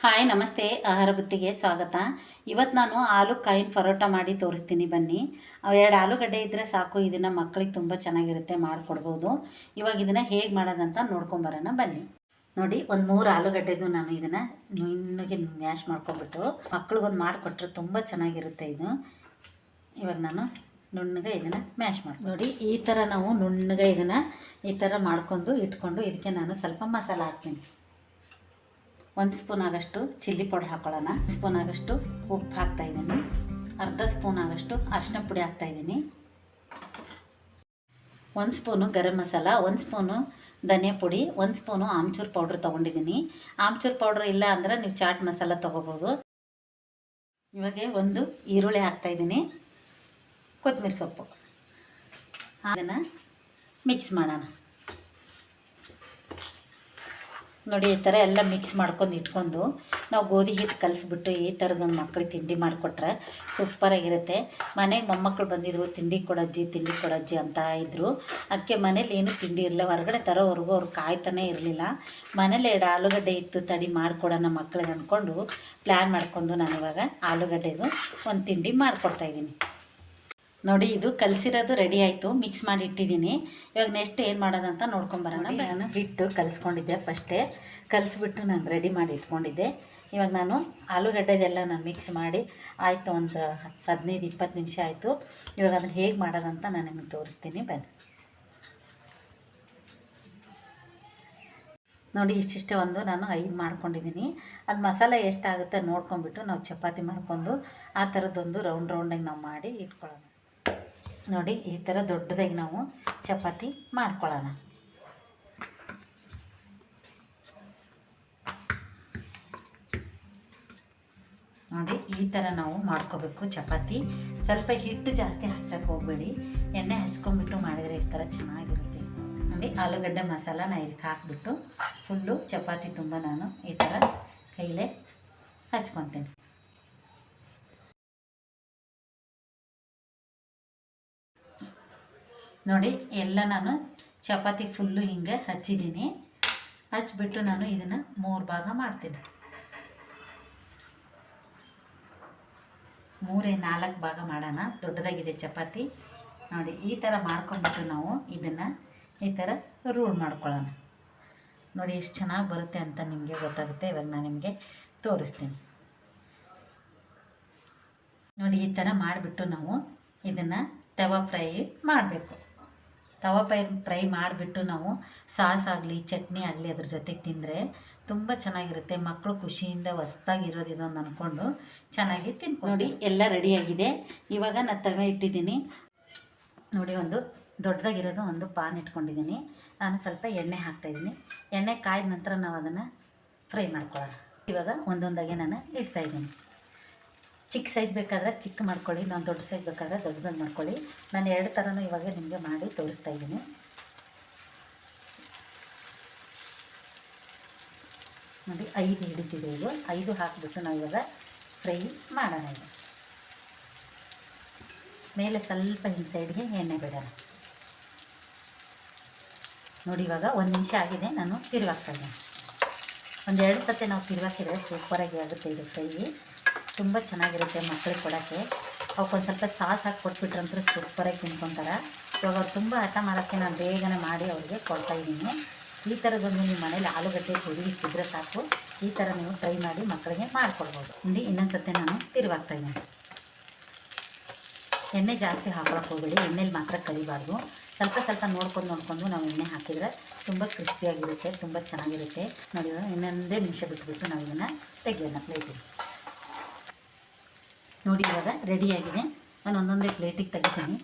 Hi ನಮಸ್ತೆ, ಆಹಾರ ಬುತ್ತಿಗೆ ಸ್ವಾಗತ. ಇವತ್ತು ನಾನು ಆಲೂ ಕಾಯಿನ ಪರೋಟ ಮಾಡಿ ತೋರಿಸ್ತೀನಿ ಬನ್ನಿ. 2 ಆಲೂಗಡ್ಡೆ ಇದ್ದರೆ ಸಾಕು, ಇದನ್ನು ಮಕ್ಕಳಿಗೆ ತುಂಬ ಚೆನ್ನಾಗಿರುತ್ತೆ, ಮಾಡಿಕೊಡ್ಬೋದು. ಇವಾಗ ಇದನ್ನು ಹೇಗೆ ಮಾಡೋದಂತ ನೋಡ್ಕೊಂಬರೋಣ ಬನ್ನಿ. ನೋಡಿ, ಒಂದು 3 ಆಲೂಗಡ್ಡೆದು ನಾನು ಇದನ್ನು ನುಣ್ಣಗೆ ಮ್ಯಾಶ್ ಮಾಡ್ಕೊಂಬಿಟ್ಟು ಮಕ್ಳಿಗೊಂದು ಮಾಡಿಕೊಟ್ರೆ ತುಂಬ ಚೆನ್ನಾಗಿರುತ್ತೆ ಇದು. ಇವಾಗ ನಾನು ನುಣ್ಣಗೆ ಇದನ್ನು ಮ್ಯಾಶ್ ಮಾಡಿ ನೋಡಿ, ಈ ಥರ ನಾವು ನುಣ್ಣಗೆ ಇದನ್ನು ಈ ಥರ ಮಾಡ್ಕೊಂಡು ಇಟ್ಕೊಂಡು ಇದಕ್ಕೆ ನಾನು ಸ್ವಲ್ಪ ಮಸಾಲ ಹಾಕ್ತೀನಿ. 1 ಸ್ಪೂನ್ ಆಗಷ್ಟು ಚಿಲ್ಲಿ ಪೌಡರ್ ಹಾಕ್ಕೊಳ್ಳೋಣ. 1 ಸ್ಪೂನ್ ಆಗಷ್ಟು ಉಪ್ಪು ಹಾಕ್ತಾಯಿದ್ದೀನಿ. ಅರ್ಧ ಸ್ಪೂನ್ ಆಗಷ್ಟು ಅರಿಶಿನ ಪುಡಿ ಹಾಕ್ತಾಯಿದ್ದೀನಿ. 1 ಸ್ಪೂನು ಗರಂ ಮಸಾಲ, 1 ಸ್ಪೂನು ಧನಿಯಾ ಪುಡಿ, 1 ಸ್ಪೂನು ಆಮ್ಚೂರು ಪೌಡ್ರ್ ತೊಗೊಂಡಿದ್ದೀನಿ. ಆಮ್ಚೂರು ಪೌಡ್ರ್ ಇಲ್ಲ ಅಂದರೆ ನೀವು ಚಾಟ್ ಮಸಾಲ ತೊಗೋಬೋದು. ಇವಾಗ ಒಂದು ಈರುಳ್ಳಿ ಹಾಕ್ತಾಯಿದ್ದೀನಿ, ಕೊತ್ತಂಬರಿ ಸೊಪ್ಪು, ಅದನ್ನು ಮಿಕ್ಸ್ ಮಾಡೋಣ. ನೋಡಿ, ಈ ಥರ ಎಲ್ಲ ಮಿಕ್ಸ್ ಮಾಡ್ಕೊಂಡು ಇಟ್ಕೊಂಡು ನಾವು ಗೋಧಿ ಹಿಟ್ಟು ಕಲಿಸ್ಬಿಟ್ಟು ಈ ಥರದೊಂದು ಮಕ್ಕಳಿಗೆ ತಿಂಡಿ ಮಾಡಿಕೊಟ್ರೆ ಸೂಪರಾಗಿರುತ್ತೆ. ಮನೆಗೆ ಮೊಮ್ಮಕ್ಕಳು ಬಂದಿದ್ರು, ತಿಂಡಿ ಕೊಡಜ್ಜಿ ಅಂತ ಇದ್ದರು. ಅದಕ್ಕೆ ಮನೇಲಿ ಏನು ತಿಂಡಿ ಇರಲಿಲ್ಲ, ಹೊರಗಡೆ ತರೋವರೆಗೂ ಅವ್ರು ಕಾಯ್ತಾನೆ ಇರಲಿಲ್ಲ. ಮನೇಲಿ 2 ಆಲೂಗಡ್ಡೆ ಇತ್ತು, ತಡಿ ಮಾಡಿಕೊಡೋಣ ಮಕ್ಕಳಿಗೆ ಅಂದ್ಕೊಂಡು ಪ್ಲ್ಯಾನ್ ಮಾಡ್ಕೊಂಡು ನಾನು ಇವಾಗ ಆಲೂಗಡ್ಡೆದು ಒಂದು ತಿಂಡಿ ಮಾಡಿಕೊಡ್ತಾಯಿದ್ದೀನಿ. ನೋಡಿ, ಇದು ಕಲಸಿರೋದು ರೆಡಿ ಆಯಿತು, ಮಿಕ್ಸ್ ಮಾಡಿ ಇಟ್ಟಿದ್ದೀನಿ. ಇವಾಗ ನೆಕ್ಸ್ಟ್ ಏನು ಮಾಡೋದಂತ ನೋಡ್ಕೊಂಬರೋಣ. ನಾನು ಹಿಟ್ಟು ಕಲಿಸ್ಕೊಂಡಿದ್ದೆ, ಫಸ್ಟೇ ಕಲಿಸ್ಬಿಟ್ಟು ನಾನು ರೆಡಿ ಮಾಡಿ ಇಟ್ಕೊಂಡಿದ್ದೆ. ಇವಾಗ ನಾನು ಆಲೂಗಡ್ಡೆದೆಲ್ಲ ನಾನು ಮಿಕ್ಸ್ ಮಾಡಿ ಆಯಿತು, ಒಂದು 15-20 ನಿಮಿಷ ಆಯಿತು. ಇವಾಗ ಅದನ್ನು ಹೇಗೆ ಮಾಡೋದಂತ ನಾನು ನಿಮಗೆ ತೋರಿಸ್ತೀನಿ ಬನ್ನಿ. ನೋಡಿ, ಇಷ್ಟಿಷ್ಟೇ ಒಂದು ನಾನು 5 ಮಾಡ್ಕೊಂಡಿದ್ದೀನಿ. ಅದು ಮಸಾಲೆ ಎಷ್ಟಾಗುತ್ತೆ ನೋಡ್ಕೊಂಬಿಟ್ಟು ನಾವು ಚಪಾತಿ ಮಾಡ್ಕೊಂಡು ಆ ಥರದ್ದೊಂದು ರೌಂಡಾಗಿ ನಾವು ಮಾಡಿ ಇಟ್ಕೊಳ್ಳೋಣ. ನೋಡಿ, ಈ ಥರ ದೊಡ್ಡದಾಗಿ ನಾವು ಚಪಾತಿ ಮಾಡ್ಕೊಳ್ಳೋಣ. ನೋಡಿ, ಈ ಥರ ನಾವು ಮಾಡ್ಕೋಬೇಕು ಚಪಾತಿ. ಸ್ವಲ್ಪ ಹಿಟ್ಟು ಜಾಸ್ತಿ ಹಚ್ಚಕ್ಕೆ ಹೋಗಬೇಡಿ, ಎಣ್ಣೆ ಹಚ್ಕೊಂಡ್ಬಿಟ್ಟು ಮಾಡಿದರೆ ಈ ಥರ ಚೆನ್ನಾಗಿರುತ್ತೆ. ನೋಡಿ, ಆಲೂಗಡ್ಡೆ ಮಸಾಲಾನ ಇದಕ್ಕೆ ಹಾಕ್ಬಿಟ್ಟು ಫುಲ್ಲು ಚಪಾತಿ ತುಂಬ ನಾನು ಈ ಥರ ಕೈಲೇ ಹಚ್ಕೊತೀನಿ. ನೋಡಿ, ಎಲ್ಲ ನಾನು ಚಪಾತಿ ಫುಲ್ಲು ಹಿಂಗೆ ಹಚ್ಚಿದ್ದೀನಿ. ಹಚ್ಚಿಬಿಟ್ಟು ನಾನು ಇದನ್ನು 3 ಭಾಗ ಮಾಡ್ತೀನಿ. 3-4 ಭಾಗ ಮಾಡೋಣ. ದೊಡ್ಡದಾಗಿದೆ ಚಪಾತಿ. ನೋಡಿ, ಈ ಥರ ಮಾಡ್ಕೊಂಬಿಟ್ಟು ನಾವು ಇದನ್ನು ಈ ಥರ ರೂಲ್ ಮಾಡ್ಕೊಳ್ಳೋಣ. ನೋಡಿ, ಎಷ್ಟು ಚೆನ್ನಾಗಿ ಬರುತ್ತೆ ಅಂತ ನಿಮಗೆ ಗೊತ್ತಾಗುತ್ತೆ. ಇವಾಗ ನಾನು ನಿಮಗೆ ತೋರಿಸ್ತೀನಿ. ನೋಡಿ, ಈ ಥರ ಮಾಡಿಬಿಟ್ಟು ನಾವು ಇದನ್ನು ತವಾ ಫ್ರೈ ಮಾಡಬೇಕು. ತವಾ ಫ್ರೈ ಮಾಡಿಬಿಟ್ಟು ನಾವು ಸಾಸ್ ಆಗಲಿ ಚಟ್ನಿ ಆಗಲಿ ಅದ್ರ ಜೊತೆಗೆ ತಿಂದರೆ ತುಂಬ ಚೆನ್ನಾಗಿರುತ್ತೆ. ಮಕ್ಕಳು ಖುಷಿಯಿಂದ ಹೊಸ್ದಾಗಿರೋದು ಇದೊಂದು ಅಂದ್ಕೊಂಡು ಚೆನ್ನಾಗಿ ತಿನ್ಕೊಂಡು. ನೋಡಿ, ಎಲ್ಲ ರೆಡಿಯಾಗಿದೆ. ಇವಾಗ ನಾನು ತವೆ ಇಟ್ಟಿದ್ದೀನಿ. ನೋಡಿ, ಒಂದು ದೊಡ್ಡದಾಗಿರೋದು ಒಂದು ಪಾನ್ ಇಟ್ಕೊಂಡಿದ್ದೀನಿ. ನಾನು ಸ್ವಲ್ಪ ಎಣ್ಣೆ ಹಾಕ್ತಾಯಿದ್ದೀನಿ. ಎಣ್ಣೆ ಕಾಯ್ದ ನಂತರ ನಾವು ಅದನ್ನು ಫ್ರೈ ಮಾಡ್ಕೊಳ್ಳೋಣ. ಇವಾಗ ಒಂದೊಂದಾಗೆ ನಾನು ಇಡ್ತಾಯಿದ್ದೀನಿ. ಚಿಕ್ಕ ಸೈಜ್ ಬೇಕಾದರೆ ಚಿಕ್ಕ ಮಾಡ್ಕೊಳ್ಳಿ, ನಾನು ದೊಡ್ಡ ಸೈಜ್ ಬೇಕಾದರೆ ದೊಡ್ಡದಾಗಿ ಮಾಡ್ಕೊಳ್ಳಿ. ನಾನು 2 ಥರನೂ ಇವಾಗ ನಿಮಗೆ ಮಾಡಿ ತೋರಿಸ್ತಾ ಇದ್ದೀನಿ. ನೋಡಿ, 5 ಹಿಡಿತಿದೆ ಇದು. 5 ಹಾಕಿಬಿಟ್ಟು ನಾವು ಇವಾಗ ಫ್ರೈ ಮಾಡೋಣ. ಇದು ಮೇಲೆ ಸ್ವಲ್ಪ ಹಿಂದೆ ಸೈಡ್ಗೆ ಎಣ್ಣೆ ಬಿಡೋಣ. ನೋಡಿ, ಇವಾಗ 1 ನಿಮಿಷ ಆಗಿದೆ, ನಾನು ತಿರುವಾಗ್ತಾಯಿದ್ದೀನಿ. 1-2 ಸತಿ ನಾವು ತಿರುವಾಕಿದ್ರೆ ಸೂಪರಾಗಿ ಆಗುತ್ತೆ ಇದು ಫ್ರೈ. ತುಂಬ ಚೆನ್ನಾಗಿರುತ್ತೆ ಮಕ್ಕಳಿಗೆ ಕೊಡೋಕ್ಕೆ. ಅವಕ್ಕೊಂದು ಸ್ವಲ್ಪ ಸಾಸ್ ಹಾಕಿ ಕೊಟ್ಬಿಟ್ರಂತೂ ಸೂಪರಾಗಿ ತಿನ್ಕೊತಾರೆ. ಇವಾಗ ಅವ್ರು ತುಂಬ ಹಠ ಮಾಡೋಕ್ಕೆ ನಾನು ಬೇಗನೆ ಮಾಡಿ ಅವ್ರಿಗೆ ಕೊಡ್ತಾಯಿದ್ದೀನಿ. ಈ ಥರದೊಂದು ನಿಮ್ಮ ಮನೇಲಿ ಆಲೂಗಡ್ಡೆ ಹುಡುಗಿಸಿದ್ರೆ ಸಾಕು, ಈ ಥರ ನೀವು ಫ್ರೈ ಮಾಡಿ ಮಕ್ಕಳಿಗೆ ಮಾಡಿಕೊಡ್ಬೋದು. ಇಲ್ಲಿ ಇನ್ನೊಂದು ಸತಿ ನಾನು ತಿರುವಾಗ್ತಾಯಿದ್ದೀನಿ. ಎಣ್ಣೆ ಜಾಸ್ತಿ ಹಾಕೋಕ್ಕೆ ಹೋಗಬೇಡಿ, ಎಣ್ಣೆಲಿ ಮಾತ್ರ ಕರಿಬಾರ್ದು. ಸ್ವಲ್ಪ ನೋಡ್ಕೊಂಡು ನಾವು ಎಣ್ಣೆ ಹಾಕಿದರೆ ತುಂಬ ಕ್ರಿಸ್ಪಿಯಾಗಿರುತ್ತೆ, ತುಂಬ ಚೆನ್ನಾಗಿರುತ್ತೆ. ನೋಡಿ, ಇನ್ನೊಂದೇ ನಿಮಿಷ ಬಿಟ್ಬಿಟ್ಟು ನಾವು ಇದನ್ನು ತೆಗೆಯೋಣ ಪ್ಲೇಟಿಗೆ. ನೋಡಿ, ಇವಾಗ ರೆಡಿಯಾಗಿದೆ. ನಾನು ಒಂದೊಂದೇ ಪ್ಲೇಟಿಗೆ ತೆಗಿತೀನಿ.